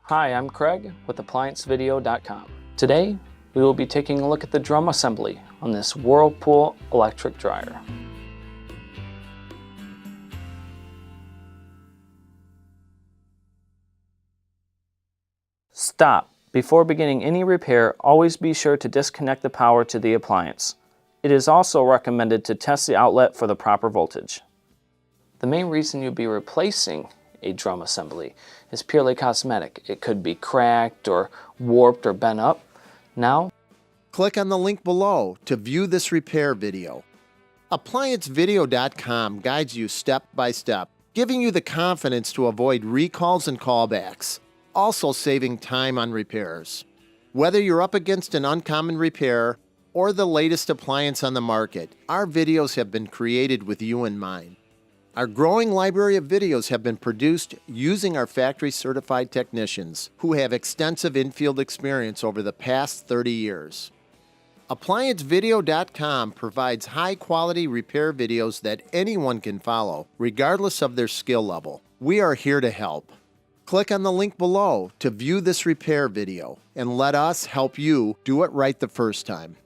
Hi, I'm Craig with ApplianceVideo.com. Today, we will be taking a look at the drum assembly on this Whirlpool electric dryer. Stop! Before beginning any repair, always be sure to disconnect the power to the appliance. It is also recommended to test the outlet for the proper voltage. The main reason you'll be replacing a drum assembly is purely cosmetic. It could be cracked or warped or bent up. Now, click on the link below to view this repair video. ApplianceVideo.com guides you step by step, giving you the confidence to avoid recalls and callbacks, also saving time on repairs. Whether you're up against an uncommon repair or the latest appliance on the market, our videos have been created with you in mind. Our growing library of videos have been produced using our factory-certified technicians who have extensive infield experience over the past 30 years. ApplianceVideo.com provides high-quality repair videos that anyone can follow, regardless of their skill level. We are here to help. Click on the link below to view this repair video and let us help you do it right the first time.